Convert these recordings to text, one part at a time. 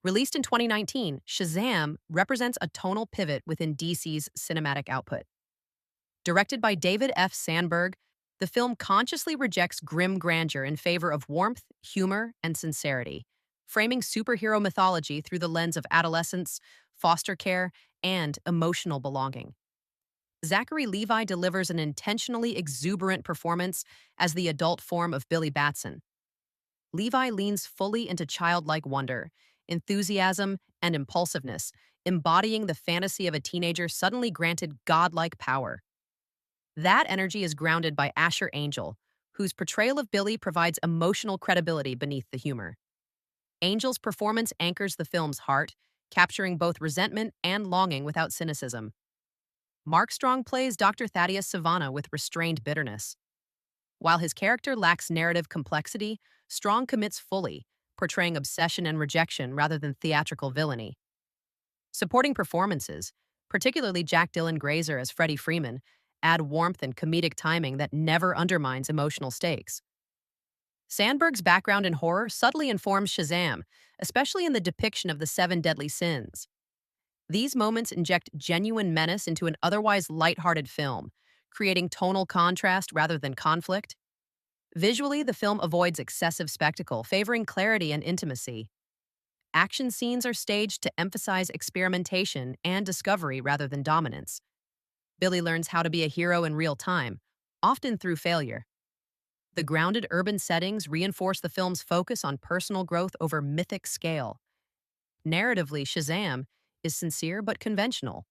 Released in 2019, Shazam represents a tonal pivot within DC's cinematic output. Directed by David F. Sandberg, the film consciously rejects grim grandeur in favor of warmth, humor, and sincerity, framing superhero mythology through the lens of adolescence, foster care, and emotional belonging. Zachary Levi delivers an intentionally exuberant performance as the adult form of Billy Batson. Levi leans fully into childlike wonder, enthusiasm, and impulsiveness, embodying the fantasy of a teenager suddenly granted godlike power. That energy is grounded by Asher Angel, whose portrayal of Billy provides emotional credibility beneath the humor. Angel's performance anchors the film's heart, capturing both resentment and longing without cynicism. Mark Strong plays Dr. Thaddeus Sivana with restrained bitterness. While his character lacks narrative complexity, Strong commits fully, portraying obsession and rejection rather than theatrical villainy. Supporting performances, particularly Jack Dylan Grazer as Freddie Freeman, add warmth and comedic timing that never undermines emotional stakes. Sandberg's background in horror subtly informs Shazam, especially in the depiction of the seven deadly sins. These moments inject genuine menace into an otherwise lighthearted film, creating tonal contrast rather than conflict. Visually, the film avoids excessive spectacle, favoring clarity and intimacy. Action scenes are staged to emphasize experimentation and discovery rather than dominance. Billy learns how to be a hero in real time, often through failure. The grounded urban settings reinforce the film's focus on personal growth over mythic scale. Narratively, Shazam is sincere but conventional.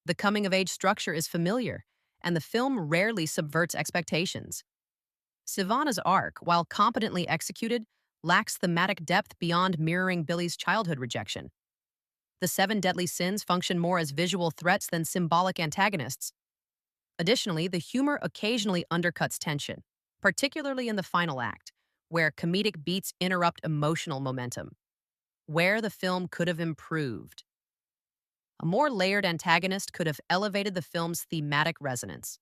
The coming-of-age structure is familiar, and the film rarely subverts expectations. Sivana's arc, while competently executed, lacks thematic depth beyond mirroring Billy's childhood rejection. The seven deadly sins function more as visual threats than symbolic antagonists. Additionally, the humor occasionally undercuts tension, particularly in the final act, where comedic beats interrupt emotional momentum. Where the film could have improved. A more layered antagonist could have elevated the film's thematic resonance.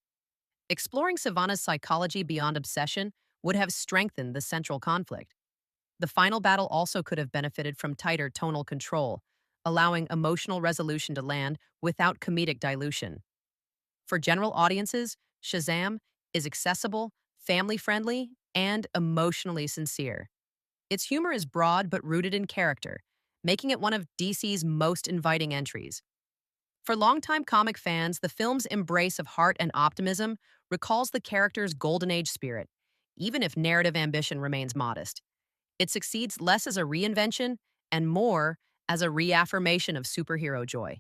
Exploring Sivana's psychology beyond obsession would have strengthened the central conflict. The final battle also could have benefited from tighter tonal control, allowing emotional resolution to land without comedic dilution. For general audiences, Shazam is accessible, family-friendly, and emotionally sincere. Its humor is broad but rooted in character, making it one of DC's most inviting entries. For longtime comic fans, the film's embrace of heart and optimism recalls the character's golden age spirit, even if narrative ambition remains modest. It succeeds less as a reinvention and more as a reaffirmation of superhero joy.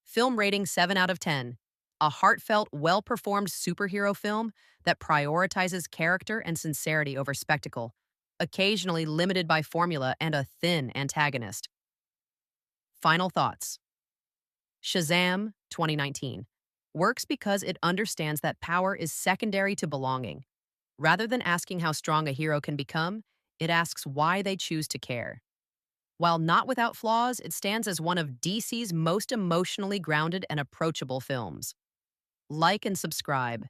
Film rating 7 out of 10. A heartfelt, well-performed superhero film that prioritizes character and sincerity over spectacle, occasionally limited by formula and a thin antagonist. Final thoughts. Shazam 2019 works because it understands that power is secondary to belonging. Rather than asking how strong a hero can become, it asks why they choose to care. While not without flaws, it stands as one of DC's most emotionally grounded and approachable films. Like and subscribe.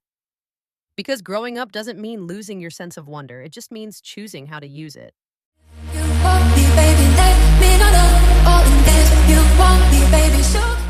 Because growing up doesn't mean losing your sense of wonder, it just means choosing how to use it. You want me, baby, let me know all in this. You want me, baby, show